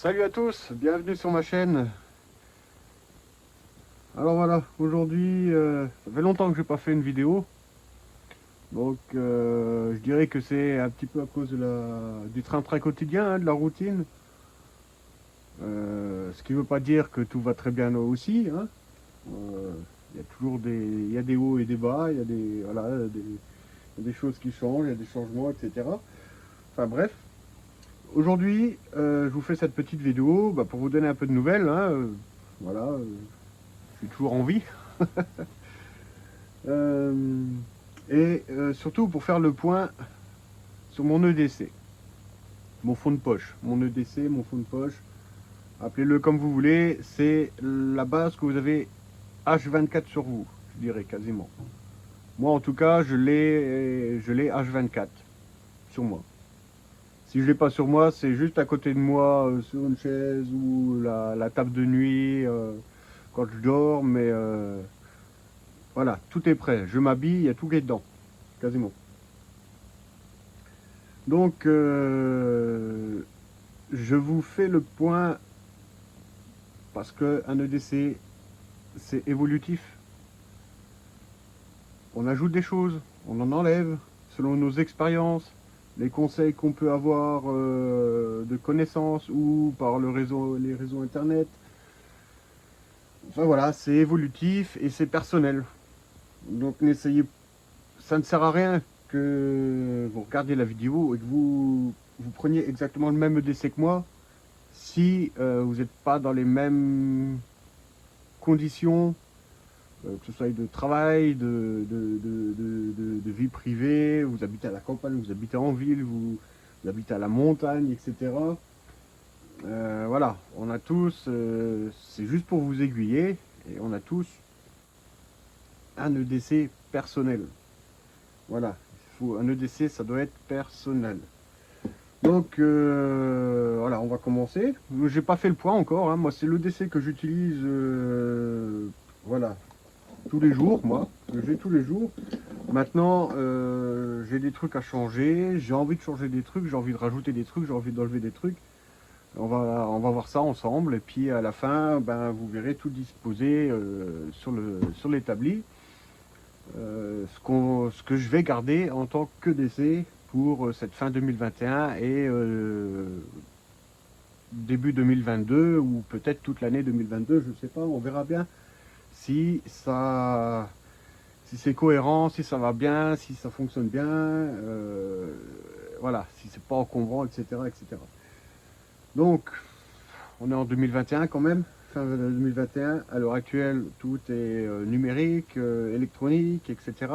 Salut à tous, bienvenue sur ma chaîne. Alors voilà, aujourd'hui, ça fait longtemps que j'ai pas fait une vidéo. Donc je dirais que c'est un petit peu à cause du train-train quotidien, hein, de la routine. Ce qui ne veut pas dire que tout va très bien aussi, hein. Il y a toujours il y a des hauts et des bas, il y a voilà, il y a des choses qui changent, il y a des changements, etc. Enfin bref, aujourd'hui, je vous fais cette petite vidéo pour vous donner un peu de nouvelles, hein. Voilà, je suis toujours en vie. Euh, surtout pour faire le point sur mon EDC, mon fond de poche. Mon EDC, mon fond de poche, appelez-le comme vous voulez, c'est la base que vous avez H24 sur vous, je dirais quasiment. Moi en tout cas, je l'ai H24 sur moi. Si je ne l'ai pas sur moi, c'est juste à côté de moi, sur une chaise ou la table de nuit, quand je dors, mais voilà, tout est prêt. Je m'habille, il y a tout qui est dedans, quasiment. Donc, je vous fais le point parce qu'un EDC, c'est évolutif. On ajoute des choses, on en enlève selon nos expériences, les conseils qu'on peut avoir de connaissances ou par les réseaux internet. Enfin voilà, c'est évolutif et c'est personnel. Donc n'essayez, ça ne sert à rien que vous regardiez la vidéo et que vous preniez exactement le même EDC que moi si vous n'êtes pas dans les mêmes conditions, que ce soit de travail, de vie privée, vous habitez à la campagne, vous habitez en ville, vous habitez à la montagne, etc. Voilà, on a tous, c'est juste pour vous aiguiller, et on a tous un EDC personnel. Voilà, un EDC, ça doit être personnel. Donc voilà, on va commencer. J'ai pas fait le point encore, hein. Moi c'est l'EDC que j'utilise voilà, tous les jours, moi, que j'ai tous les jours. Maintenant, j'ai des trucs à changer, j'ai envie de changer des trucs, j'ai envie de rajouter des trucs, j'ai envie d'enlever des trucs. On va voir ça ensemble, et puis à la fin, vous verrez tout disposé sur l'établi. Ce que je vais garder en tant que DC pour cette fin 2021 et début 2022 ou peut-être toute l'année 2022, je ne sais pas, on verra bien si c'est cohérent, si ça va bien, si ça fonctionne bien, voilà, si c'est pas encombrant, etc., etc. Donc, on est en 2021 quand même, fin 2021. À l'heure actuelle, tout est numérique, électronique, etc.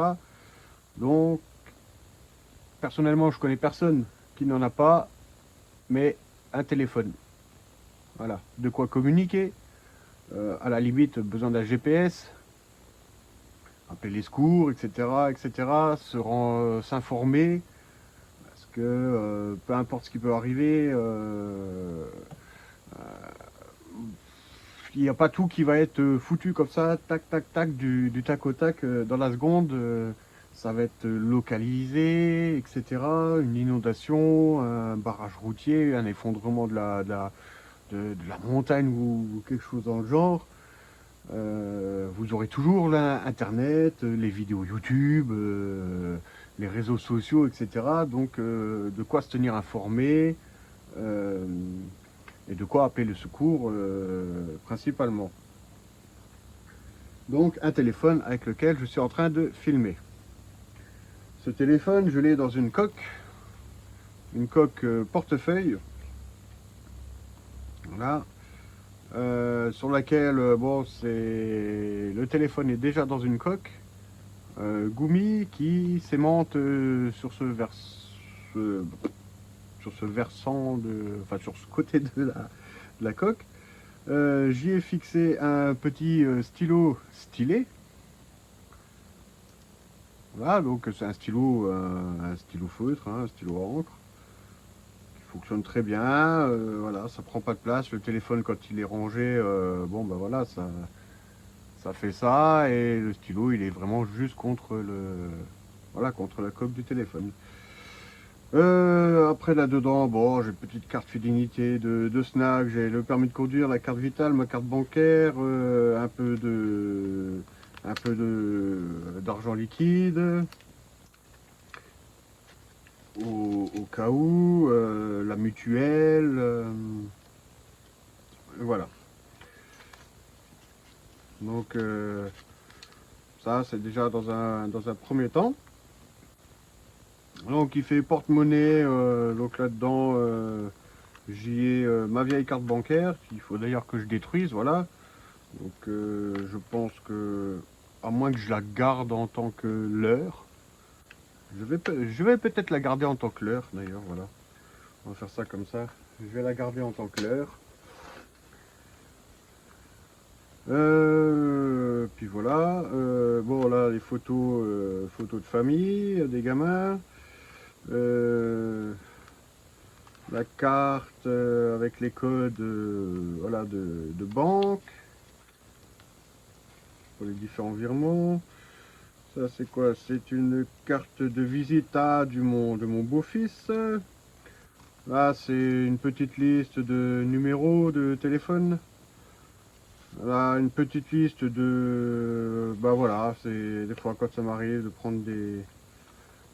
Donc, personnellement, je connais personne qui n'en a pas, mais un téléphone. Voilà, de quoi communiquer. À la limite, besoin d'un GPS, appeler les secours, etc., etc. S'informer, parce que peu importe ce qui peut arriver, il n'y a pas tout qui va être foutu comme ça, tac, tac, tac, du tac au tac, dans la seconde. Ça va être localisé, etc. Une inondation, un barrage routier, un effondrement de la montagne ou quelque chose dans le genre. Vous aurez toujours là, Internet, les vidéos YouTube, les réseaux sociaux, etc. Donc, de quoi se tenir informé et de quoi appeler le secours principalement. Donc, un téléphone avec lequel je suis en train de filmer. Ce téléphone, je l'ai dans une coque portefeuille. Voilà. Sur laquelle, bon, le téléphone est déjà dans une coque Gumi qui s'aimante sur ce versant enfin sur ce côté de la coque. J'y ai fixé un petit stylo stylet. Voilà, donc c'est un stylo feutre, hein, un stylo à encre, qui fonctionne très bien. Voilà, ça prend pas de place. Le téléphone, quand il est rangé, bon voilà, ça fait ça, et le stylo il est vraiment juste contre contre la coque du téléphone. Après là-dedans, bon, j'ai une petite carte fidélité de snack, j'ai le permis de conduire, la carte vitale, ma carte bancaire, un peu d'argent liquide au cas où, la mutuelle, voilà. Donc ça c'est déjà dans un premier temps. Donc il fait porte-monnaie, donc là-dedans j'y ai ma vieille carte bancaire qu'il faut d'ailleurs que je détruise, voilà. Donc je pense que, à moins que je la garde en tant que leurre, je vais peut-être la garder en tant que leurre d'ailleurs, voilà. On va faire ça comme ça. Je vais la garder en tant que leurre. Puis voilà. Bon là les photos, photos de famille, des gamins. Euh, la carte avec les codes voilà, de banque pour les différents virements. Ça c'est quoi? C'est une carte de visite de mon beau-fils. Là c'est une petite liste de numéros de téléphone. Là une petite liste de... Bah voilà, c'est des fois quand ça m'arrive de prendre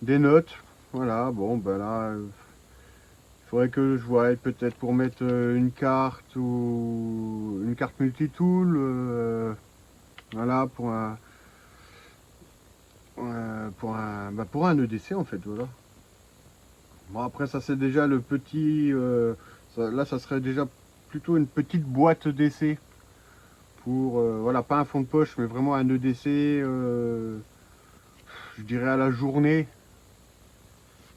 des notes. Voilà, bon ben là... il faudrait que je voie peut-être pour mettre une carte ou une carte multitool, voilà, pour un EDC en fait, voilà. Bon après ça c'est déjà le petit, là ça serait déjà plutôt une petite boîte d'essai pour, voilà, pas un fond de poche mais vraiment un EDC, je dirais à la journée.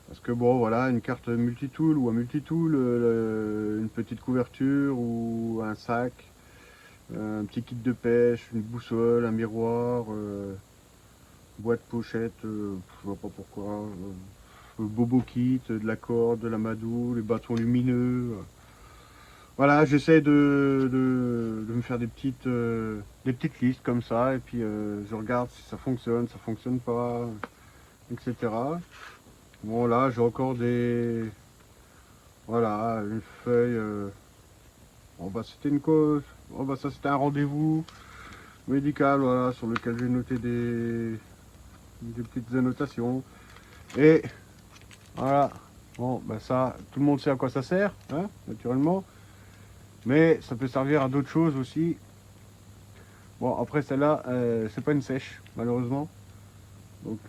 Parce que bon voilà, une carte multitool ou un multitool, une petite couverture ou un sac, un petit kit de pêche, une boussole, un miroir, boîte pochette, je vois pas pourquoi, bobo kit, de la corde, de la madou, les bâtons lumineux. Voilà, j'essaie de me faire des petites listes comme ça et puis je regarde si ça fonctionne pas, etc. Bon là j'ai encore des... Voilà, une feuille. Bon bah c'était une cause. Bon bah ça c'était un rendez-vous médical, voilà, sur lequel j'ai noté des petites annotations. Et voilà. Bon bah ça, tout le monde sait à quoi ça sert, hein, naturellement. Mais ça peut servir à d'autres choses aussi. Bon après celle-là, c'est pas une sèche, malheureusement. Donc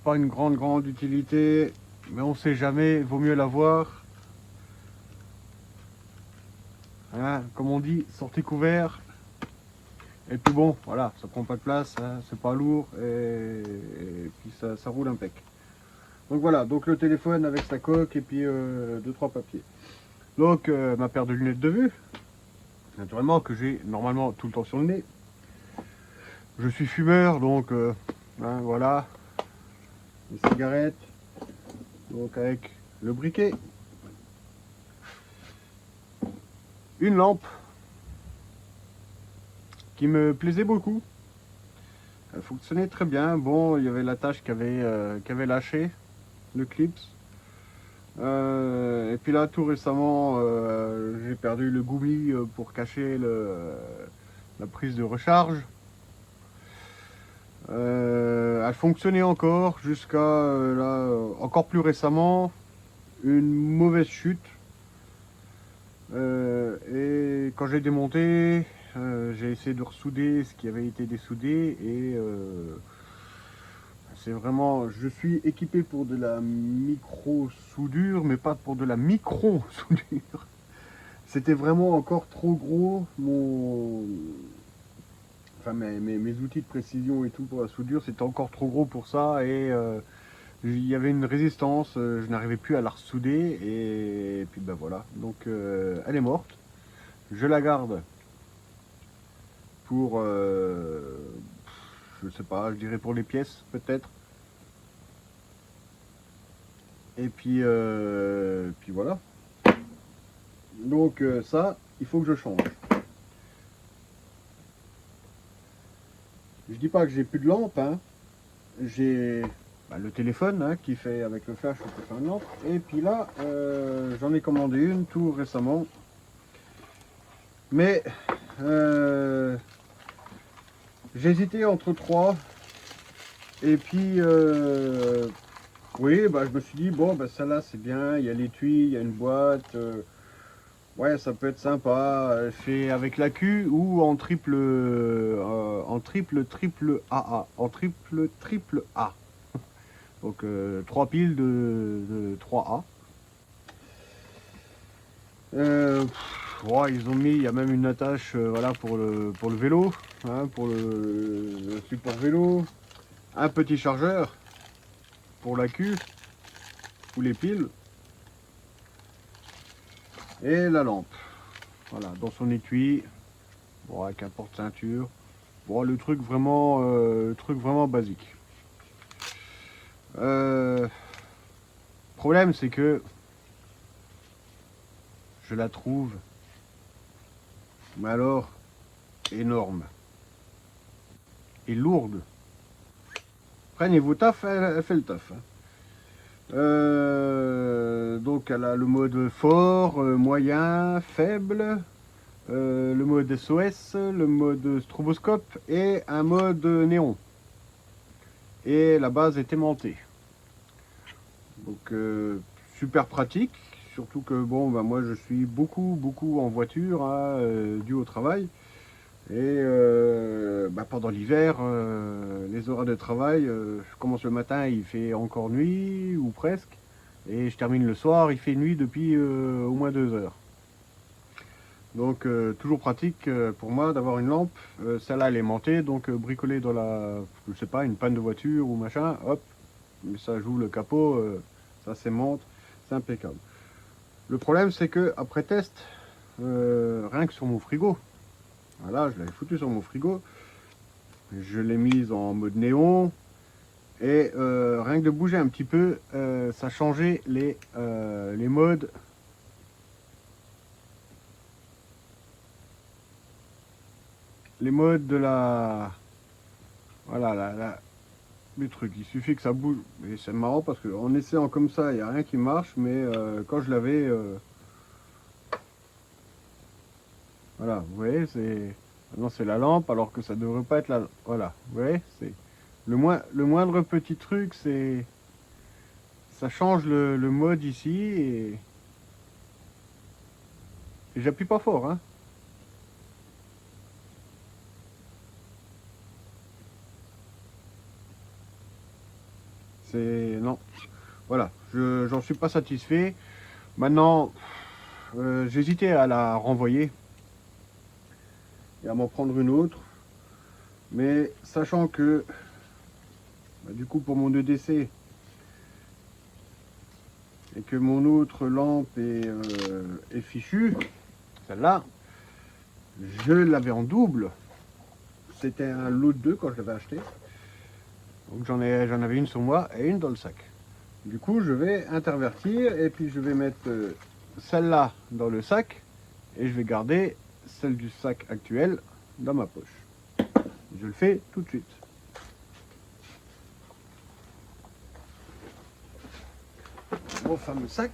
pas une grande utilité. Mais on sait jamais, vaut mieux l'avoir. Hein, comme on dit, sortez couvert. Et puis bon, voilà, ça prend pas de place, hein, c'est pas lourd et puis ça roule impec. Donc voilà, donc le téléphone avec sa coque et puis deux trois papiers. Donc ma paire de lunettes de vue, naturellement que j'ai normalement tout le temps sur le nez. Je suis fumeur, donc hein, voilà, les cigarettes, donc avec le briquet, une lampe qui me plaisait beaucoup. Elle fonctionnait très bien. Bon, il y avait la tâche qui avait lâché, le clips. Et puis là, tout récemment, j'ai perdu le goubi pour cacher la prise de recharge. Elle fonctionnait encore jusqu'à là, encore plus récemment, une mauvaise chute. Et quand j'ai démonté, j'ai essayé de ressouder ce qui avait été dessoudé et c'est vraiment, je suis équipé pour de la micro-soudure, mais pas pour de la micro-soudure. C'était vraiment encore trop gros. Enfin, mes outils de précision et tout pour la soudure, c'était encore trop gros pour ça. Et il y avait une résistance, je n'arrivais plus à la ressouder. Et puis ben voilà, donc elle est morte. Je la garde pour, je sais pas, je dirais pour les pièces peut-être. Et puis voilà. Donc ça, il faut que je change. Je dis pas que j'ai plus de lampe, hein. J'ai le téléphone hein, qui fait avec le flash, on peut faire une lampe. Et puis là, j'en ai commandé une tout récemment. Mais j'hésitais entre trois. Et puis oui, je me suis dit, bon, celle-là c'est bien, il y a l'étui, il y a une boîte. Ouais, ça peut être sympa. Fait avec la Q ou en triple AA. En triple A. Donc 3 piles de 3A. Ouais, ils ont mis, il y a même une attache voilà, pour le vélo, hein, pour le support vélo. Un petit chargeur pour la Q ou les piles. Et la lampe. Voilà, dans son étui. Bon, avec un porte-ceinture. Bon, le truc vraiment basique. Problème, c'est que je la trouve, mais alors, énorme. Et lourde. Après, niveau taf, elle fait le taf. Hein. Donc, elle a le mode fort, moyen, faible. Le mode SOS, le mode stroboscope et un mode néon. Et la base est aimantée. Donc super pratique, surtout que bon moi je suis beaucoup en voiture hein, dû au travail. Et pendant l'hiver, les horaires de travail, je commence le matin, il fait encore nuit ou presque. Et je termine le soir, il fait nuit depuis au moins 2 heures. Donc toujours pratique pour moi d'avoir une lampe. Celle-là elle est aimantée, donc bricolée dans je sais pas, une panne de voiture ou machin, hop, mais ça joue le capot, ça s'aimante, c'est impeccable. Le problème c'est que après test, rien que sur mon frigo, voilà, je l'avais foutu sur mon frigo, je l'ai mise en mode néon, et rien que de bouger un petit peu, ça changeait les modes. Les modes de la... Voilà, le truc. Il suffit que ça bouge. Et c'est marrant parce qu'en essayant comme ça, il n'y a rien qui marche. Mais quand je l'avais... voilà, vous voyez, c'est... Maintenant c'est la lampe alors que ça devrait pas être la... Voilà, vous voyez, c'est... Le moindre petit truc, c'est... Ça change le mode ici et j'appuie pas fort, hein. C'est... Non. Voilà, j'en suis pas satisfait. Maintenant, j'hésitais à la renvoyer et à m'en prendre une autre. Mais sachant que, du coup, pour mon EDC, et que mon autre lampe est fichue, celle-là, je l'avais en double. C'était un lot de 2 quand je l'avais acheté. Donc j'en avais une sur moi et une dans le sac. Du coup, je vais intervertir et puis je vais mettre celle-là dans le sac et je vais garder celle du sac actuel dans ma poche. Je le fais tout de suite. Mon fameux sac.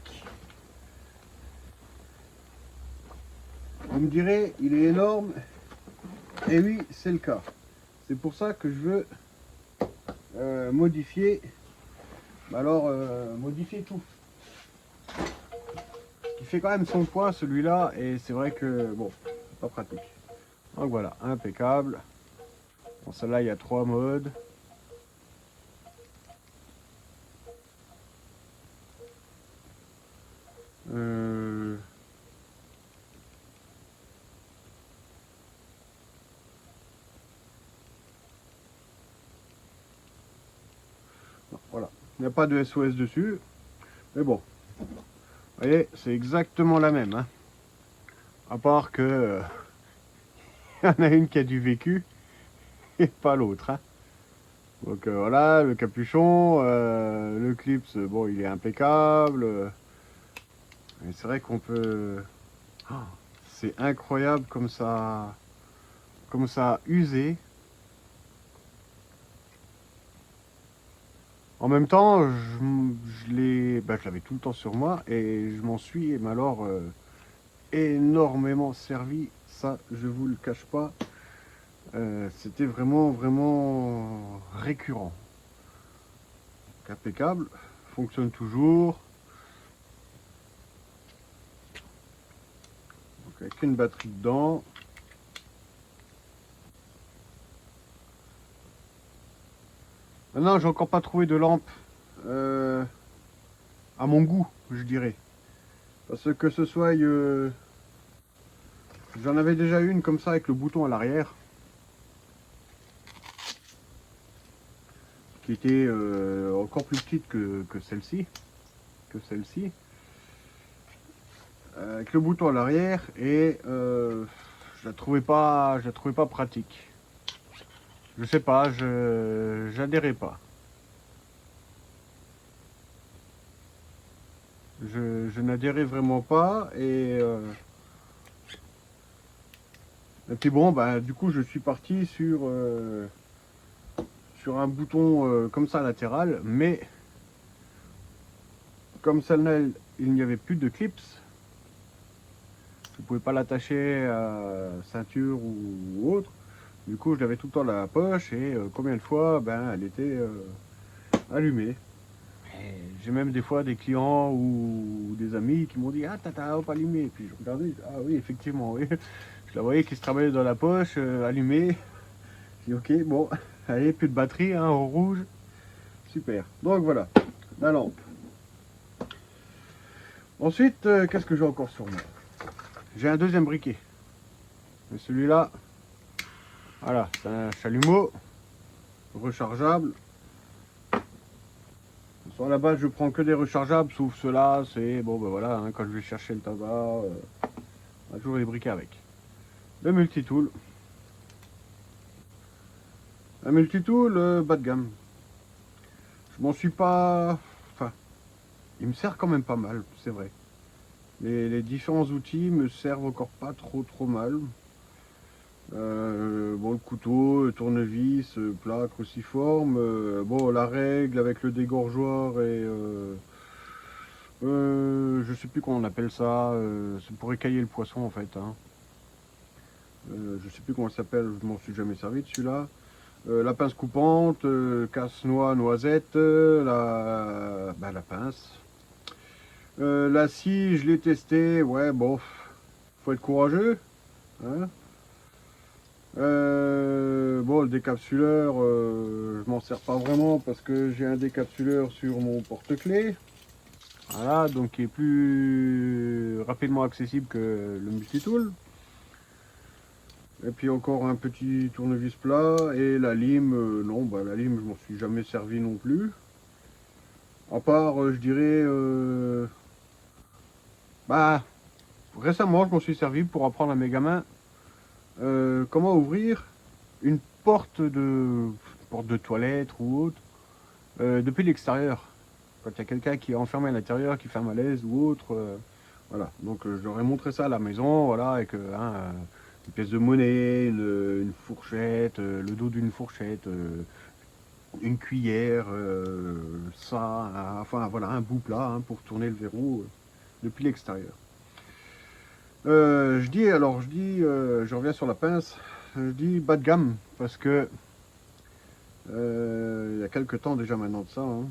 Vous me direz, il est énorme. Et oui, c'est le cas. C'est pour ça que je veux modifier. Modifier tout. Il fait quand même son poids celui-là et c'est vrai que bon, c'est pas pratique. Donc voilà, impeccable. Bon, celle-là, il y a 3 modes. Voilà, il n'y a pas de SOS dessus. Mais bon, vous voyez, c'est exactement la même. Hein. À part que il y en a une qui a du vécu et pas l'autre. Hein. Donc voilà, le capuchon, le clip, bon, il est impeccable. Et c'est vrai qu'on peut... Oh, c'est incroyable comme ça a usé. En même temps, je l'avais tout le temps sur moi et je m'en suis, mais alors, énormément servi. Ça, je vous le cache pas. C'était vraiment, vraiment récurrent. Impeccable, fonctionne toujours. Donc avec une batterie dedans. Maintenant, j'ai encore pas trouvé de lampe à mon goût, je dirais. Parce que ce soit, j'en avais déjà une comme ça avec le bouton à l'arrière, qui était encore plus petite que celle-ci, avec le bouton à l'arrière et je la trouvais pas pratique. Je sais pas, j'adhérais pas. Je n'adhérais vraiment pas et puis bon, bah, du coup, je suis parti sur un bouton comme ça latéral, mais comme celle-là, il n'y avait plus de clips, je ne pouvais pas l'attacher à ceinture ou autre. Du coup, je l'avais tout le temps dans la poche et combien de fois, ben, elle était allumée. J'ai même des fois des clients ou des amis qui m'ont dit ah t'as hop allumé. Et puis je regardais, ah oui effectivement, oui. Je la voyais qui se travaillait dans la poche, allumée. J'ai dit ok bon, allez plus de batterie, hein, au rouge, super. Donc voilà, la lampe. Ensuite, qu'est-ce que j'ai encore sur moi? J'ai un deuxième briquet. Mais celui-là, voilà, c'est un chalumeau rechargeable. Sur la base, je prends que des rechargeables, sauf ceux-là, c'est bon ben voilà, hein, quand je vais chercher le tabac, on a toujours les briquets avec. Le multitool. Un multitool bas de gamme. Je m'en suis pas. Enfin, il me sert quand même pas mal, c'est vrai. Les différents outils me servent encore pas trop mal. Bon, le couteau, le tournevis, plat, cruciforme. Bon, la règle avec le dégorgeoir et. Je sais plus comment on appelle ça. C'est pour écailler le poisson en fait. Hein. Je sais plus comment ça s'appelle, je m'en suis jamais servi de celui-là. La pince coupante, casse-noix, noisette, la pince. La scie, je l'ai testé, ouais, bon, faut être courageux. Hein. Bon, le décapsuleur, je m'en sers pas vraiment parce que j'ai un décapsuleur sur mon porte-clés. Voilà, donc qui est plus rapidement accessible que le multitool. Et puis encore un petit tournevis plat et la lime, non, bah, la lime je m'en suis jamais servi non plus. À part, je dirais, bah, récemment je m'en suis servi pour apprendre à mes gamins comment ouvrir une porte de toilette ou autre depuis l'extérieur. Quand il y a quelqu'un qui est enfermé à l'intérieur, qui fait un malaise ou autre, voilà. Donc je leur ai montré ça à la maison, voilà, avec une pièce de monnaie, une fourchette, le dos d'une fourchette, une cuillère, enfin voilà, un bout plat hein, pour tourner le verrou depuis l'extérieur. Je reviens sur la pince, je dis bas de gamme parce que il y a quelques temps déjà maintenant de ça, hein,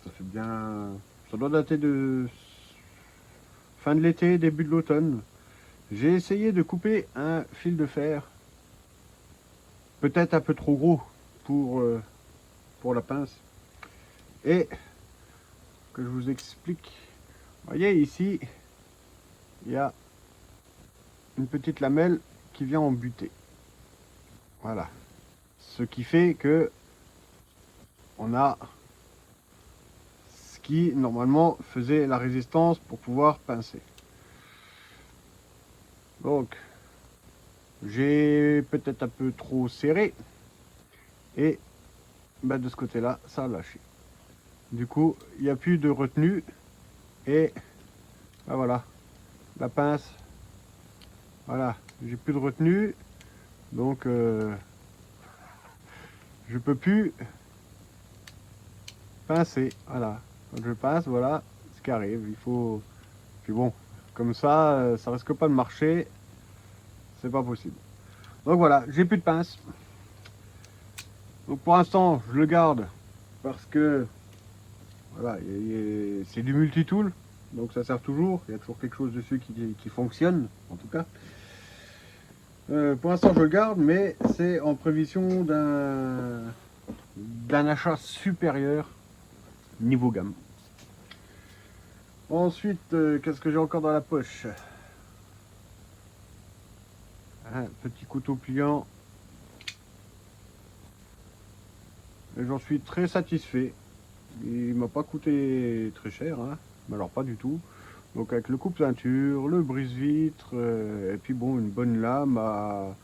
ça fait bien, ça doit dater de fin de l'été, début de l'automne. J'ai essayé de couper un fil de fer, peut-être un peu trop gros pour la pince. Et que je vous explique, vous voyez ici, il y a une petite lamelle qui vient en butée. Voilà. Ce qui fait que on a ce qui normalement faisait la résistance pour pouvoir pincer. Donc, j'ai peut-être un peu trop serré et bah, de ce côté-là, ça a lâché. Du coup, il n'y a plus de retenue et bah, voilà, la pince, voilà, j'ai plus de retenue, donc je peux plus pincer. Voilà. Quand je pince, voilà ce qui arrive. Il faut. Puis bon, comme ça risque pas de marcher. C'est pas possible. Donc voilà, j'ai plus de pince. Donc pour l'instant, je le garde parce que voilà, c'est du multitool. Donc ça sert toujours. Il y a toujours quelque chose dessus qui fonctionne, en tout cas. Pour l'instant, je le garde, mais c'est en prévision d'un achat supérieur niveau gamme. Ensuite, qu'est-ce que j'ai encore dans la poche? Un petit couteau pliant. Et j'en suis très satisfait. Il m'a pas coûté très cher, hein, mais alors pas du tout. Donc avec le coupe-ceinture, le brise-vitre, et puis bon, une bonne lame à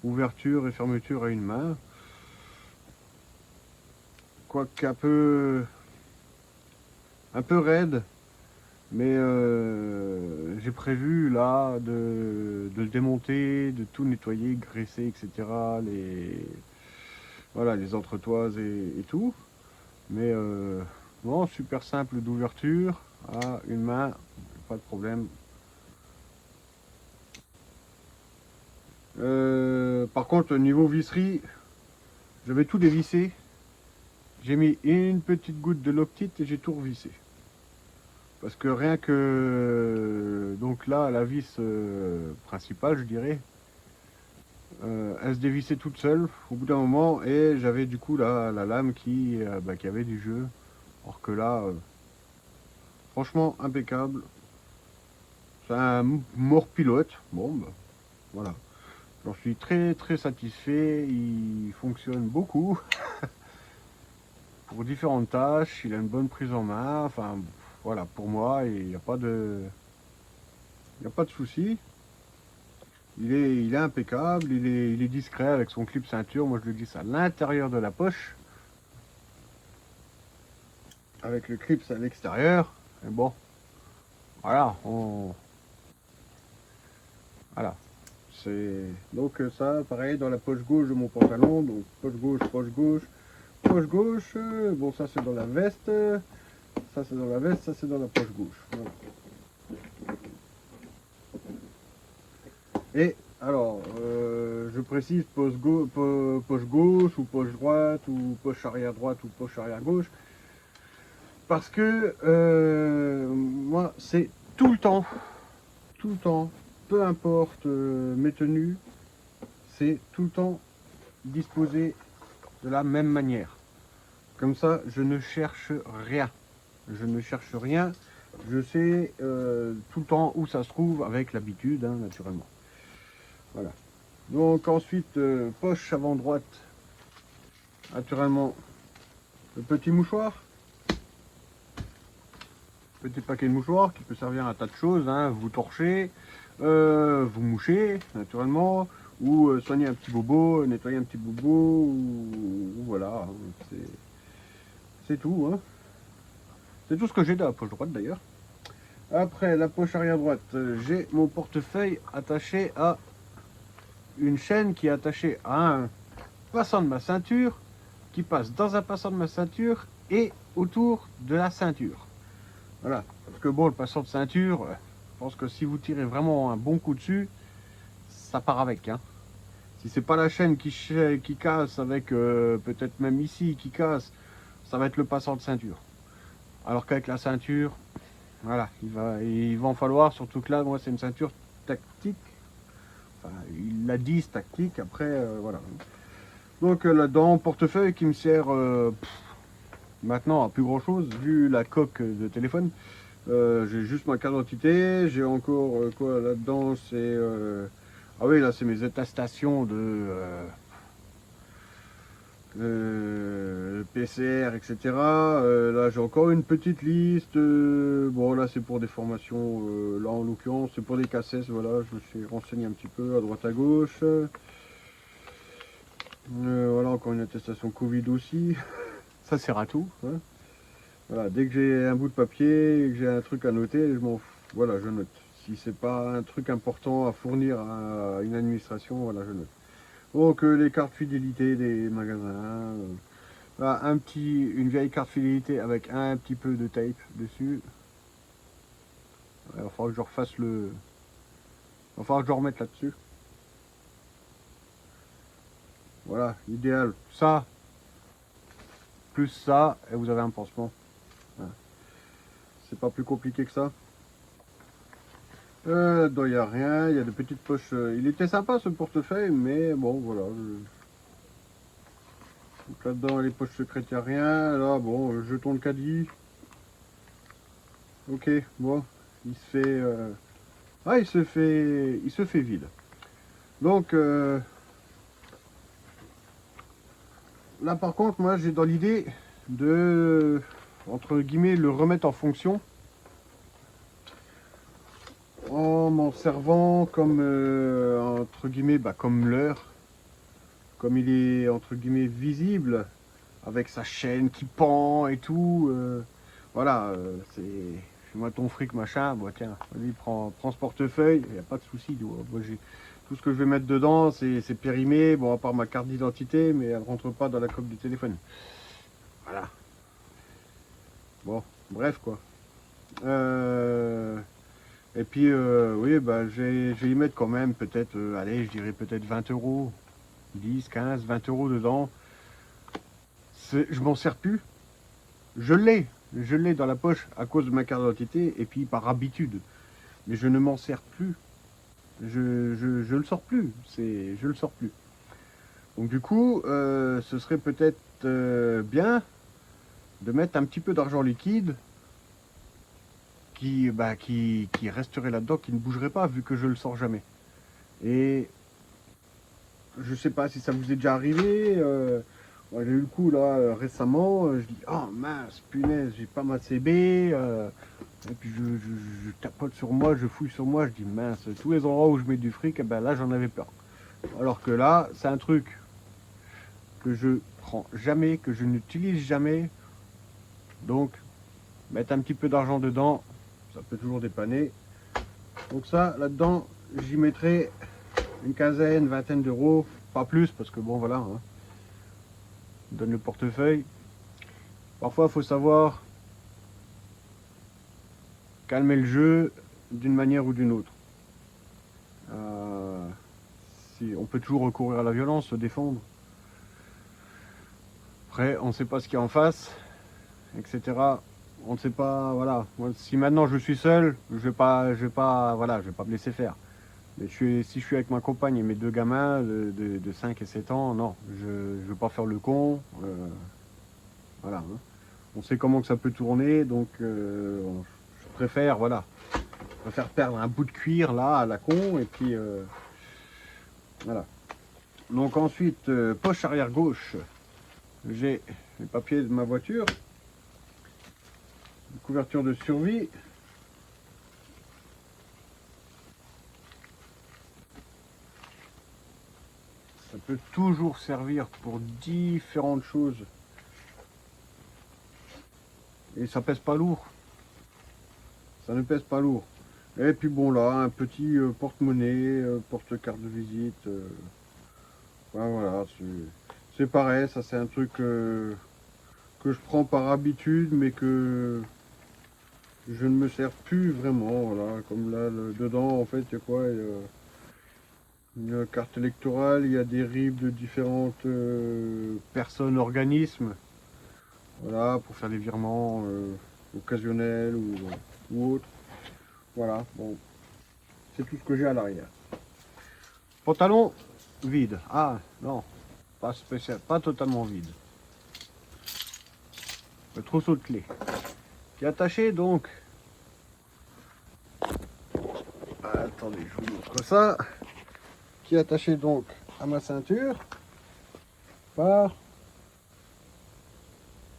ouverture et fermeture à une main. Quoique un peu raide, mais j'ai prévu là de le démonter, de tout nettoyer, graisser, etc. Voilà, les entretoises et tout. Mais bon, super simple d'ouverture à une main, pas de problème. Par contre, niveau visserie, je vais tout dévisser. J'ai mis une petite goutte de Loctite et j'ai tout revissé. Parce que rien que donc là, la vis principale, je dirais, elle se dévissait toute seule au bout d'un moment et j'avais du coup la lame qui avait du jeu. Or que là, franchement impeccable. C'est un mort pilote. Bon, bah, voilà. J'en suis très très satisfait. Il fonctionne beaucoup pour différentes tâches. Il a une bonne prise en main. Enfin, voilà, pour moi, il n'y a pas de souci. Il est impeccable. Il est discret avec son clip ceinture. Moi, je le glisse à l'intérieur de la poche. Avec le clip à l'extérieur. Et bon, voilà, voilà. Donc ça, pareil, dans la poche gauche de mon pantalon. Donc poche gauche, poche gauche, poche gauche. Bon, ça c'est dans la veste. Ça c'est dans la veste, ça c'est dans la poche gauche. Voilà. Et alors, je précise poche gauche ou poche droite ou poche arrière droite ou poche arrière gauche. Parce que moi, c'est tout le temps, peu importe mes tenues, c'est tout le temps disposé de la même manière. Comme ça, je ne cherche rien. Je ne cherche rien. Je sais tout le temps où ça se trouve avec l'habitude, hein, naturellement. Voilà. Donc ensuite, poche avant droite, naturellement, le petit mouchoir. Petit paquet de mouchoirs qui peut servir à un tas de choses, hein. Vous torchez, vous mouchez, naturellement, ou soigner un petit bobo, nettoyer un petit bobo, ou voilà, hein. C'est tout, hein. C'est tout ce que j'ai dans la poche droite d'ailleurs. Après, la poche arrière droite, j'ai mon portefeuille attaché à une chaîne qui est attachée à un passant de ma ceinture, qui passe dans un passant de ma ceinture et autour de la ceinture. Voilà, parce que bon, le passant de ceinture, je pense que si vous tirez vraiment un bon coup dessus, ça part avec, hein. Si c'est pas la chaîne qui casse, avec peut-être même ici qui casse, ça va être le passant de ceinture. Alors qu'avec la ceinture, voilà, il va en falloir, surtout que là, moi, c'est une ceinture tactique. Enfin, il la dit tactique, après, voilà. Donc là-dedans, portefeuille qui me sert maintenant à plus grand chose, vu la coque de téléphone. J'ai juste ma carte d'identité, j'ai encore quoi là-dedans, c'est... ah oui, là, c'est mes attestations PCR, etc. Là, j'ai encore une petite liste. Bon, là, c'est pour des formations. Là, en l'occurrence, c'est pour des cassettes. Voilà, je me suis renseigné un petit peu à droite à gauche. Voilà, encore une attestation Covid aussi. Ça sert à tout, hein. Voilà, dès que j'ai un bout de papier et que j'ai un truc à noter, je m'en fous. Voilà, je note. Si c'est pas un truc important à fournir à une administration, voilà, je note. Donc les cartes fidélité des magasins, Voilà, une vieille carte fidélité avec un petit peu de tape dessus. Il va falloir que je refasse le... Il va falloir que je remette là-dessus. Voilà, idéal. Ça, plus ça, et vous avez un pansement. Voilà. C'est pas plus compliqué que ça. Il n'y a rien, il y a de petites poches. Il était sympa ce portefeuille, mais bon, voilà. Donc là-dedans, les poches secrètes, il n'y a rien. Là, bon, jeton de caddie. Ok, bon, il se fait... Ah, il se fait vide. Donc, là par contre, moi j'ai dans l'idée de, entre guillemets, le remettre en fonction en m'en servant comme, entre guillemets, comme l'heure, comme il est, entre guillemets, visible, avec sa chaîne qui pend et tout. Voilà, c'est... Fais-moi ton fric, machin. Bon, tiens, vas-y, prends ce portefeuille, il n'y a pas de souci. Moi, tout ce que je vais mettre dedans, c'est périmé. Bon, à part ma carte d'identité, mais elle ne rentre pas dans la coque du téléphone. Voilà. Bon, bref, quoi. Et puis, oui, je vais y mettre quand même peut-être, allez, je dirais peut-être 20 euros. 10, 15, 20 euros dedans. Je m'en sers plus. Je l'ai. Je l'ai dans la poche à cause de ma carte d'identité et puis par habitude. Mais je ne m'en sers plus. Je le sors plus. Je le sors plus. Donc du coup, ce serait peut-être bien de mettre un petit peu d'argent liquide qui resterait là-dedans, qui ne bougerait pas vu que je le sors jamais. Et je sais pas si ça vous est déjà arrivé. Moi, j'ai eu le coup là récemment. Je dis oh mince, punaise, j'ai pas ma CB. Et puis je tapote sur moi, je fouille sur moi, je dis mince, tous les endroits où je mets du fric, eh ben là j'en avais peur. Alors que là, c'est un truc que je prends jamais, que je n'utilise jamais. Donc, mettre un petit peu d'argent dedans, ça peut toujours dépanner. Donc ça, là-dedans, j'y mettrai une quinzaine, vingtaine d'euros, pas plus, parce que bon, voilà, hein, on donne le portefeuille. Parfois, il faut savoir calmer le jeu d'une manière ou d'une autre. Si, on peut toujours recourir à la violence, se défendre. Après, on ne sait pas ce qu'il y a en face, etc. On ne sait pas, voilà. Moi, si maintenant je suis seul, je vais pas, voilà, je vais pas me laisser faire. Mais si je suis avec ma compagne et mes deux gamins de 5 et 7 ans, non, je ne veux pas faire le con. Voilà. Hein. On sait comment que ça peut tourner, donc je préfère, voilà, je préfère perdre un bout de cuir là à la con et puis voilà. Donc ensuite, poche arrière gauche, j'ai les papiers de ma voiture, une couverture de survie. Ça peut toujours servir pour différentes choses. Et ça pèse pas lourd. Ça ne pèse pas lourd. Et puis bon là, un petit porte-monnaie, porte-carte de visite. Voilà, c'est pareil, ça c'est un truc que je prends par habitude, mais que je ne me sers plus vraiment. Voilà, comme là, dedans en fait, il y a quoi? Une carte électorale, il y a des RIB de différentes personnes, organismes. Voilà, pour faire des virements occasionnels ou autres. Voilà, bon, c'est tout ce que j'ai à l'arrière. Pantalon vide. Ah non, pas spécial, pas totalement vide. Le trousseau de clés. Qui est attaché donc. Attendez, je vous montre ça. Qui est attaché donc à ma ceinture par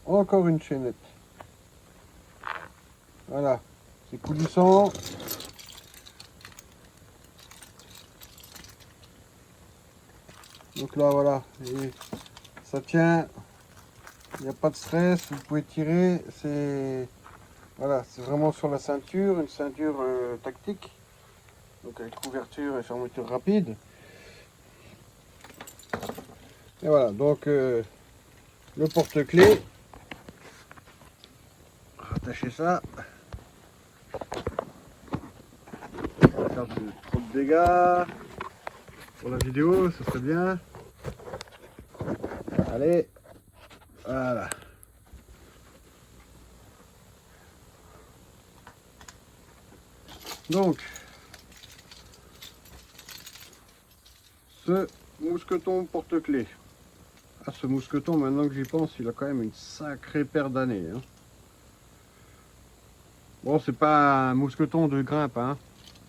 encore une chaînette. Voilà, c'est coulissant. Donc là voilà, et ça tient, il n'y a pas de stress, vous pouvez tirer, c'est voilà, c'est vraiment sur la ceinture, une ceinture tactique, donc avec couverture et fermeture rapide. Et voilà, donc le porte-clés. Rattacher ça. On va faire trop de dégâts pour la vidéo, ça serait bien. Allez, voilà. Donc, ce mousqueton porte-clés. Ah, ce mousqueton, maintenant que j'y pense, il a quand même une sacrée paire d'années. Hein. Bon, c'est pas un mousqueton de grimpe, hein.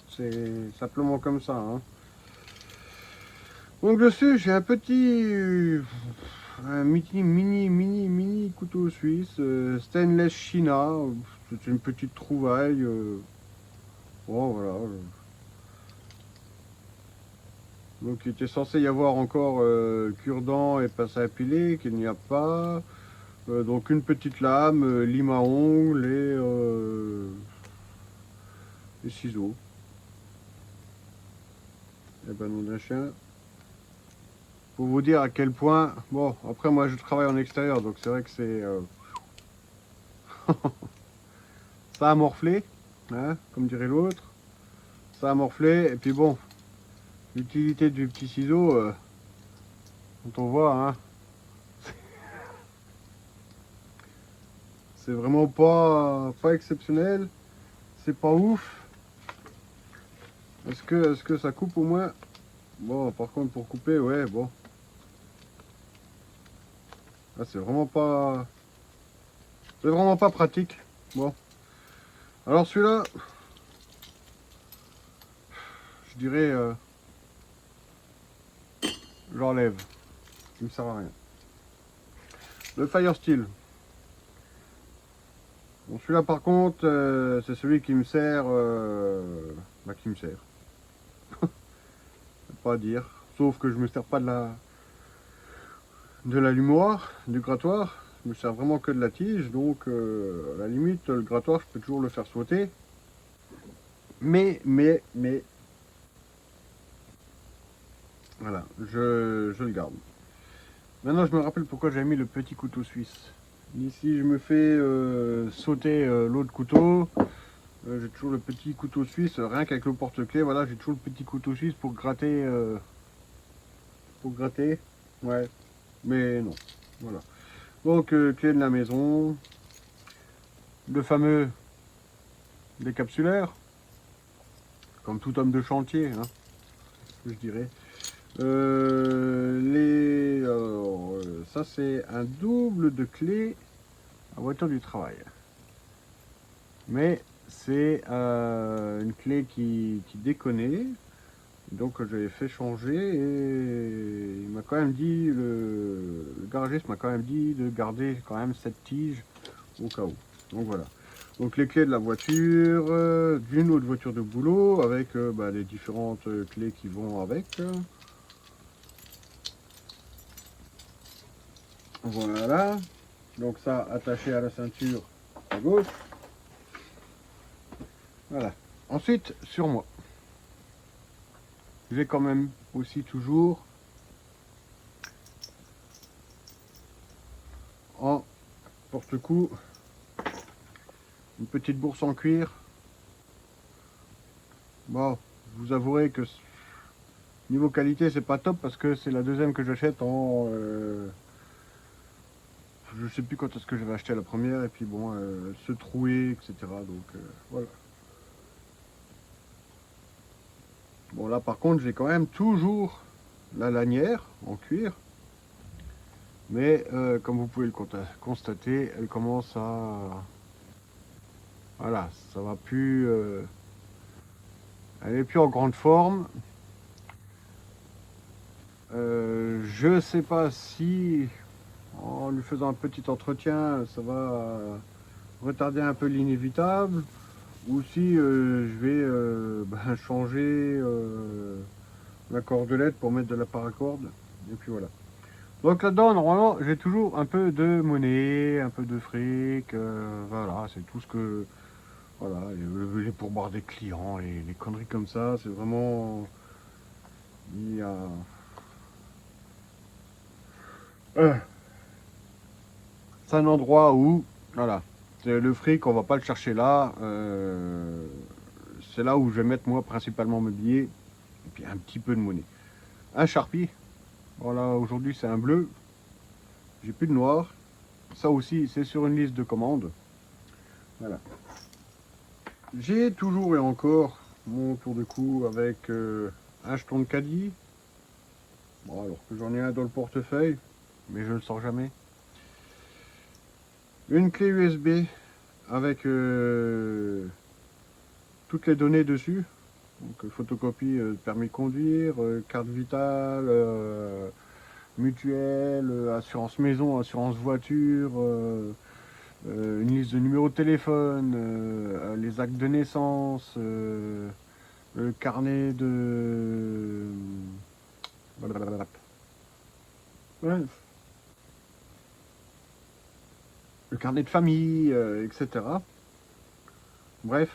C'est simplement comme ça. Hein. Donc dessus, j'ai un petit, un mini couteau suisse, stainless China. C'est une petite trouvaille. Bon, voilà. Donc il était censé y avoir encore cure-dent et pince à épiler, qu'il n'y a pas. Donc une petite lame, lime à ongles et ciseaux. Et ben nom d'un chien. Pour vous dire à quel point... Bon, après moi je travaille en extérieur, donc c'est vrai que c'est... ça a morflé, hein, comme dirait l'autre. Ça a morflé, et puis bon, l'utilité du petit ciseau, quand on voit, hein, c'est vraiment pas exceptionnel. C'est pas ouf. Est-ce que ça coupe au moins? Bon, par contre pour couper, ouais, bon. Ah, c'est vraiment pas... C'est vraiment pas pratique. Bon. Alors celui-là, je dirais, j'enlève. Il me sert à rien. Le Firesteel. Bon, celui-là par contre, c'est celui qui me sert, qui me sert. Pas à dire. Sauf que je me sers pas de l'allumoir, du grattoir. Je me sers vraiment que de la tige. Donc, à la limite, le grattoir, je peux toujours le faire sauter. Mais, voilà, je le garde. Maintenant, je me rappelle pourquoi j'ai mis le petit couteau suisse. Ici, je me fais sauter l'autre couteau. J'ai toujours le petit couteau suisse, rien qu'avec le porte-clés. Voilà, j'ai toujours le petit couteau suisse pour gratter. Ouais, mais non. Voilà. Donc, clé de la maison. Le fameux décapsuleur. Comme tout homme de chantier, hein, je dirais. Ça, c'est un double de clé à voiture du travail. Mais c'est une clé qui déconnait. Donc j'avais fait changer et il m'a quand même dit, le garagiste m'a quand même dit de garder quand même cette tige au cas où. Donc voilà. Donc les clés de la voiture, d'une autre voiture de boulot avec les différentes clés qui vont avec. Voilà. Donc ça attaché à la ceinture à gauche. Voilà. Ensuite sur moi. J'ai quand même aussi toujours en porte-cou une petite bourse en cuir. Bon, je vous avouerai que niveau qualité c'est pas top parce que c'est la deuxième que j'achète en je sais plus quand est-ce que j'avais acheté la première et puis bon se trouer etc, donc voilà. Bon là par contre j'ai quand même toujours la lanière en cuir, mais comme vous pouvez le constater, elle commence à... Voilà, ça va plus... elle est plus en grande forme. Je sais pas si en lui faisant un petit entretien ça va retarder un peu l'inévitable, ou si je vais changer la cordelette pour mettre de la paracorde, et puis voilà. Donc là-dedans, normalement, j'ai toujours un peu de monnaie, un peu de fric, voilà, c'est tout ce que... Voilà, les pourboires des clients, les conneries comme ça, c'est vraiment... Il y a... C'est un endroit où, voilà, le fric, on va pas le chercher là. C'est là où je vais mettre moi principalement mes billets et puis un petit peu de monnaie. Un Sharpie, voilà, aujourd'hui c'est un bleu, j'ai plus de noir. Ça aussi, c'est sur une liste de commandes. Voilà. J'ai toujours et encore mon tour de cou avec un jeton de caddie. Bon, alors que j'en ai un dans le portefeuille, mais je ne le sors jamais. Une clé USB avec toutes les données dessus. Donc photocopie de permis de conduire, carte vitale, mutuelle, assurance maison, assurance voiture, une liste de numéros de téléphone, les actes de naissance, le carnet de... Ouais, le carnet de famille, etc. Bref,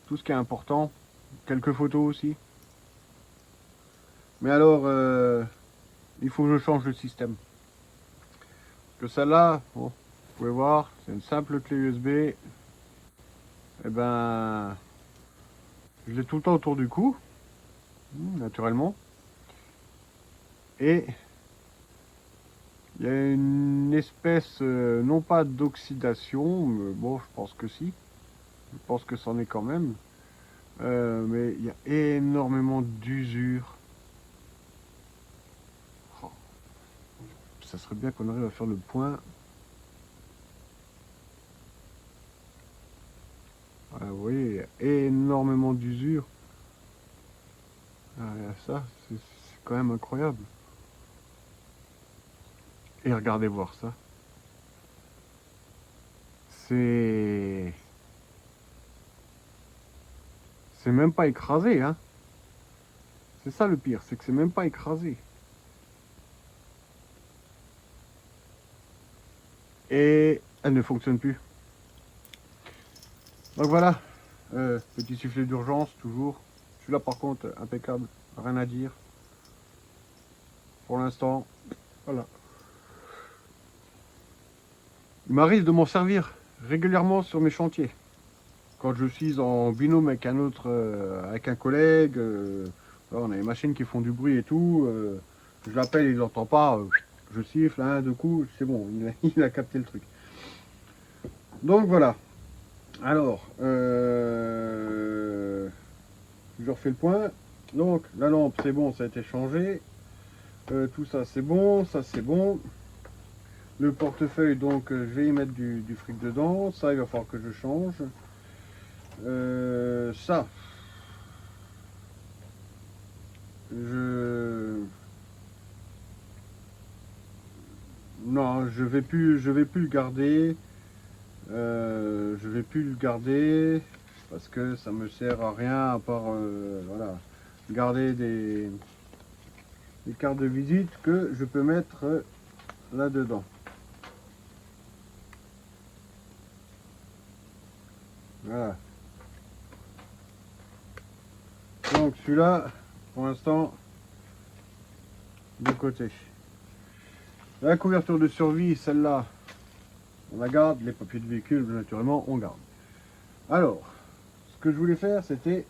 tout ce qui est important, quelques photos aussi. Mais alors, il faut que je change le système. Que celle-là, bon, vous pouvez voir, c'est une simple clé USB. Et ben, je l'ai tout le temps autour du cou, naturellement. Et il y a une espèce, non pas d'oxydation, mais bon, je pense que si. Je pense que c'en est quand même. Mais il y a énormément d'usure. Oh, ça serait bien qu'on arrive à faire le point. Ah, vous voyez, il y a énormément d'usure. Ah, ça, c'est quand même incroyable. Et regardez voir ça. C'est... C'est même pas écrasé, hein. C'est ça le pire, c'est que c'est même pas écrasé. Et elle ne fonctionne plus. Donc voilà, petit sifflet d'urgence, toujours. Celui-là par contre, impeccable, rien à dire. Pour l'instant, voilà. Il m'arrive de m'en servir régulièrement sur mes chantiers. Quand je suis en binôme avec un autre, avec un collègue, on a les machines qui font du bruit et tout, je l'appelle, il n'entend pas, je siffle, un, deux coups, c'est bon, il a capté le truc. Donc voilà. Alors, je refais le point. Donc la lampe c'est bon, ça a été changé. Tout ça c'est bon, ça c'est bon. Le portefeuille, donc je vais y mettre du fric dedans. Ça, il va falloir que je change. Ça, je... Non, je vais plus le garder. Je vais plus le garder parce que ça me sert à rien à part voilà, garder des cartes de visite que je peux mettre là-dedans. Voilà. Donc celui-là, pour l'instant, de côté. La couverture de survie, celle-là, on la garde. Les papiers de véhicule, naturellement, on garde. Alors, ce que je voulais faire, c'était...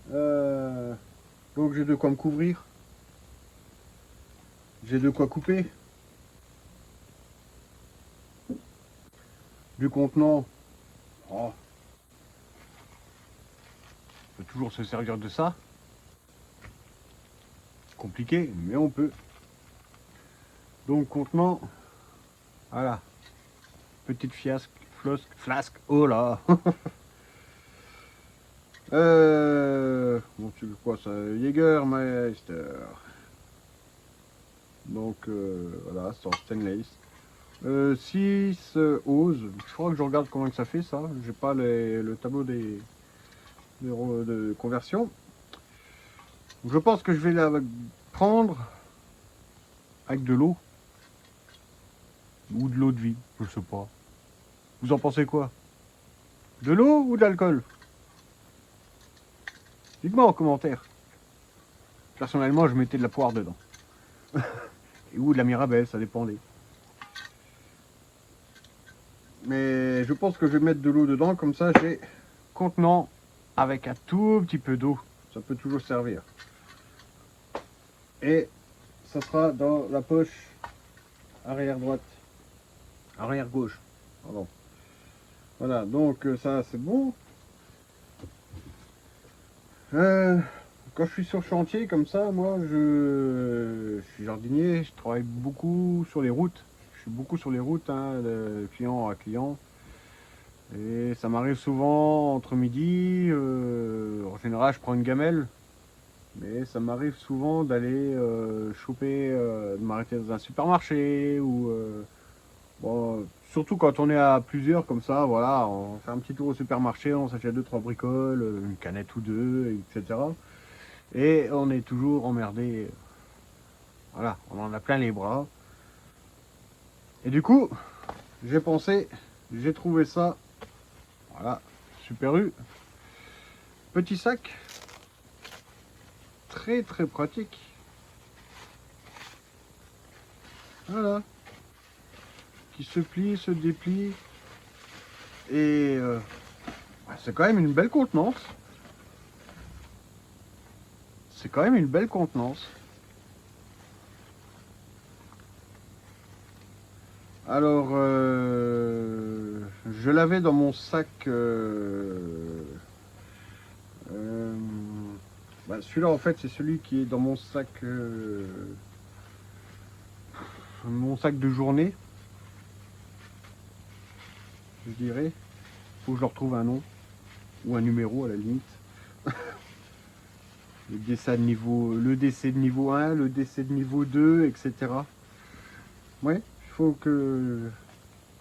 donc j'ai de quoi me couvrir. J'ai de quoi couper. Du contenant. Oh, on peut toujours se servir de ça. Compliqué, mais on peut. Donc contenant, voilà. Petite flasque, oh là. Bon, tu veux quoi ça? Jägermeister. Donc voilà, c'est en stainless. 6 oses. Je crois que je regarde comment que ça fait ça. J'ai pas le tableau de conversion. Je pense que je vais la prendre avec de l'eau. Ou de l'eau de vie, je sais pas. Vous en pensez quoi? De l'eau ou de l'alcool? Dites-moi en commentaire. Personnellement, je mettais de la poire dedans. Ou de la mirabelle, ça dépendait. Mais je pense que je vais mettre de l'eau dedans, comme ça j'ai contenant avec un tout petit peu d'eau. Ça peut toujours servir. Et ça sera dans la poche arrière droite. Arrière gauche. Pardon. Voilà, donc ça c'est bon. Quand je suis sur chantier comme ça, moi je suis jardinier, je travaille beaucoup sur les routes. Je suis beaucoup sur les routes, hein, de client à client. Et ça m'arrive souvent entre midi, en général je prends une gamelle, mais ça m'arrive souvent d'aller choper, de m'arrêter dans un supermarché ou bon, surtout quand on est à plusieurs comme ça, voilà, on fait un petit tour au supermarché, on s'achète deux trois bricoles, une canette ou deux, etc. Et on est toujours emmerdé, voilà, on en a plein les bras. Et du coup, j'ai pensé, j'ai trouvé ça, voilà, Super U, petit sac, très très pratique. Voilà, qui se plie, se déplie. Et c'est quand même une belle contenance. C'est quand même une belle contenance. Alors, je l'avais dans mon sac. Celui-là, en fait, c'est celui qui est dans mon sac de journée, je dirais. Faut que je leur trouve un nom ou un numéro à la limite. Le décès de niveau 1, le décès de niveau 2, etc. Ouais, il faut que...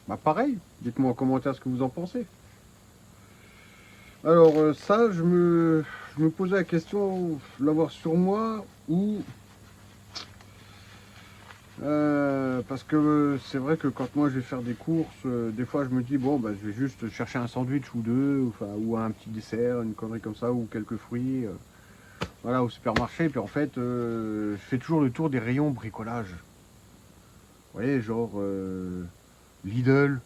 Bah pareil, dites-moi en commentaire ce que vous en pensez. Alors ça, je me posais la question, l'avoir sur moi ou... parce que c'est vrai que quand moi je vais faire des courses, des fois je me dis bon bah je vais juste chercher un sandwich ou deux, enfin, ou un petit dessert, une connerie comme ça, ou quelques fruits, voilà, au supermarché. Puis en fait, je fais toujours le tour des rayons bricolage. Vous voyez, genre Lidl,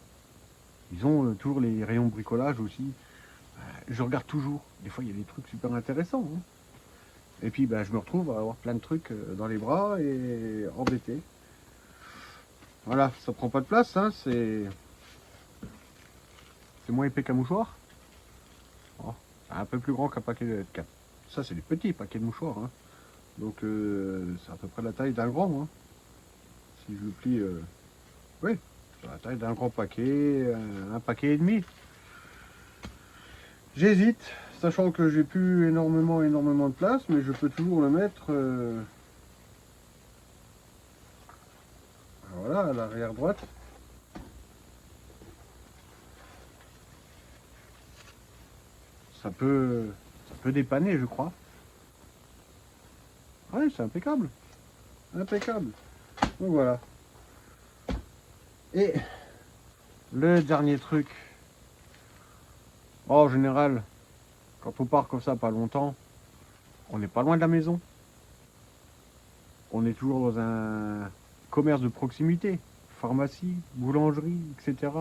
ils ont toujours les rayons bricolage aussi. Je regarde toujours. Des fois, il y a des trucs super intéressants, hein. Et puis, bah, je me retrouve à avoir plein de trucs dans les bras et embêté. Voilà, ça prend pas de place, hein, c'est moins épais qu'un mouchoir. Oh, c'est un peu plus grand qu'un paquet de 4. Ça, c'est des petits paquets de mouchoirs, hein. Donc, c'est à peu près la taille d'un grand, hein. Si je le plie, oui, c'est la taille d'un grand paquet, un paquet et demi. J'hésite, sachant que j'ai plus énormément de place, mais je peux toujours le mettre voilà, à l'arrière droite. Ça peut dépanner, je crois. Ouais, c'est impeccable. Impeccable. Donc voilà. Et le dernier truc. Oh, en général, quand on part comme ça pas longtemps, on n'est pas loin de la maison. On est toujours dans un commerce de proximité. Pharmacie, boulangerie, etc.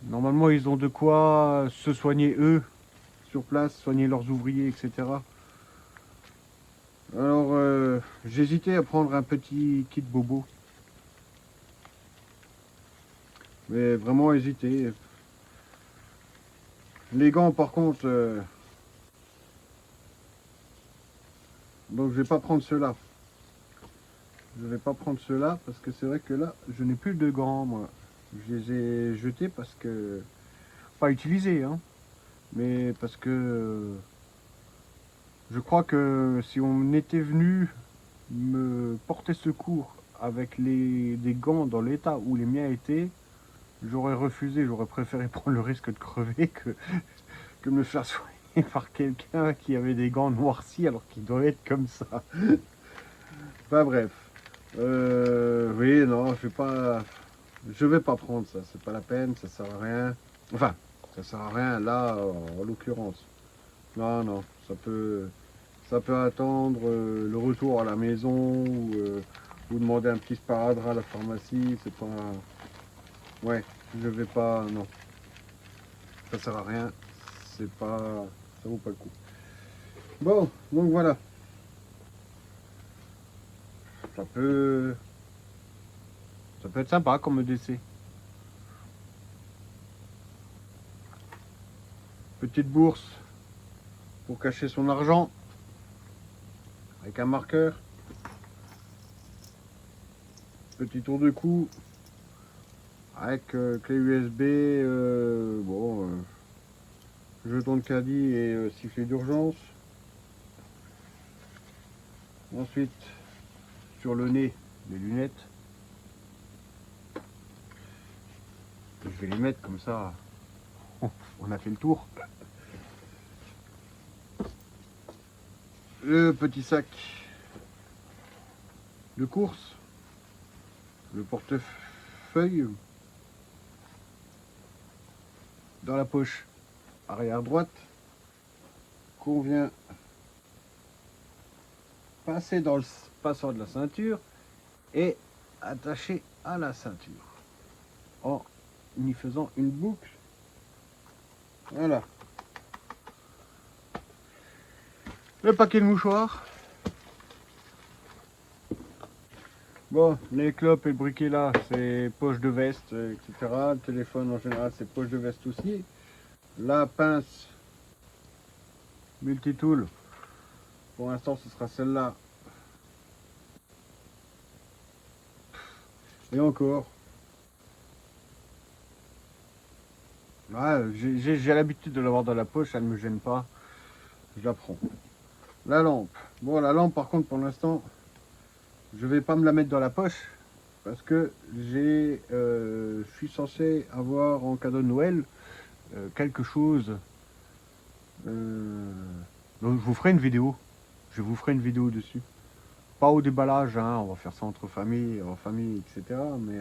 Normalement, ils ont de quoi se soigner eux, sur place, soigner leurs ouvriers, etc. Alors, j'hésitais à prendre un petit kit bobo. Mais vraiment hésité. Les gants, par contre, donc je vais pas prendre ceux-là. Je vais pas prendre ceux-là parce que c'est vrai que là, je n'ai plus de gants, moi. Je les ai jetés parce que... Pas utilisés, hein. Mais parce que... Je crois que si on était venu me porter secours avec des gants dans l'état où les miens étaient, j'aurais refusé, j'aurais préféré prendre le risque de crever que me faire soigner par quelqu'un qui avait des gants noircis alors qu'ils doivent être comme ça. Enfin bref. Oui, non, je vais pas prendre ça, c'est pas la peine, ça sert à rien. Enfin, ça sert à rien là, en l'occurrence. Non, non, ça peut attendre le retour à la maison ou demander un petit sparadrap à la pharmacie, c'est pas... Ouais. Je vais pas, non, ça sert à rien, c'est pas, ça vaut pas le coup. Bon, donc voilà, ça peut être sympa comme EDC. Petite bourse pour cacher son argent avec un marqueur. Petit tour de cou avec clé USB, jeton de caddie et sifflet d'urgence. Ensuite, sur le nez, les lunettes. Je vais les mettre comme ça, on a fait le tour. Le petit sac de course, le portefeuille dans la poche arrière droite qu'on vient passer dans le passant de la ceinture et attacher à la ceinture en y faisant une boucle. Voilà. Le paquet de mouchoirs. Bon, les clopes et le briquet là, c'est poche de veste, etc. Le téléphone en général, c'est poche de veste aussi. La pince multitool, pour l'instant, ce sera celle-là. Et encore. Ouais, j'ai l'habitude de l'avoir dans la poche, elle ne me gêne pas. Je la prends. La lampe. Bon, la lampe, par contre, pour l'instant, je vais pas me la mettre dans la poche parce que je suis censé avoir en cadeau de Noël quelque chose. Donc je vous ferai une vidéo. Je vous ferai une vidéo dessus. Pas au déballage, hein, on va faire ça entre famille, en famille, etc. Mais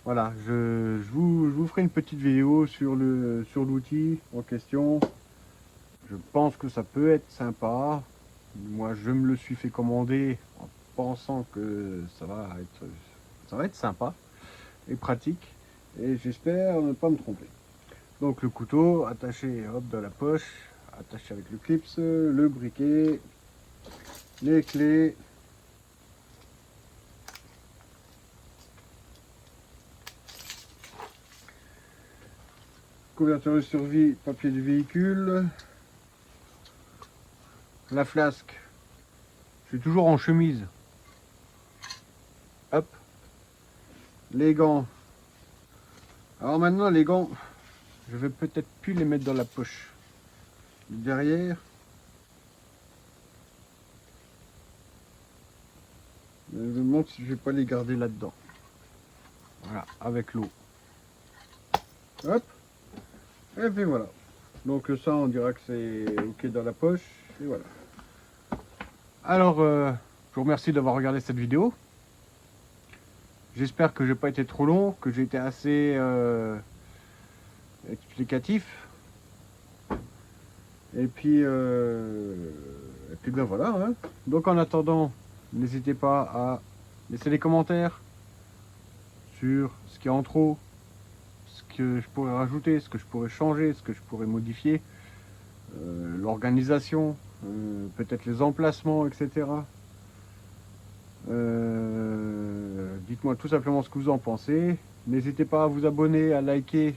voilà, je vous ferai une petite vidéo sur l'outil en question. Je pense que ça peut être sympa. Moi, je me le suis fait commander en pensant que ça va être sympa et pratique. Et j'espère ne pas me tromper. Donc le couteau attaché hop dans la poche, attaché avec le clips, le briquet, les clés. Couverture de survie, papier du véhicule. La flasque. Je suis toujours en chemise. Hop. Les gants. Alors maintenant les gants, je vais peut-être plus les mettre dans la poche. Derrière. Je me demande si je vais pas les garder là-dedans. Voilà, avec l'eau. Hop. Et puis voilà. Donc ça, on dira que c'est ok dans la poche. Et voilà. Alors, je vous remercie d'avoir regardé cette vidéo. J'espère que j'ai pas été trop long, que j'ai été assez explicatif. Et puis ben voilà. Hein. Donc en attendant, n'hésitez pas à laisser des commentaires sur ce qu'il y a en trop, ce que je pourrais rajouter, ce que je pourrais changer, ce que je pourrais modifier, l'organisation, peut-être les emplacements, etc. Dites-moi tout simplement ce que vous en pensez. N'hésitez pas à vous abonner, à liker,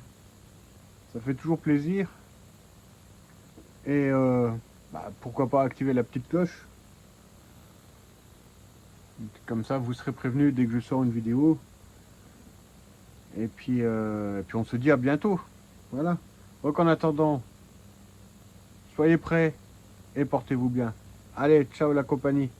ça fait toujours plaisir. Et pourquoi pas activer la petite cloche. Comme ça, vous serez prévenu dès que je sors une vidéo. Et puis on se dit à bientôt. Voilà. Donc en attendant, soyez prêts et portez-vous bien. Allez, ciao la compagnie.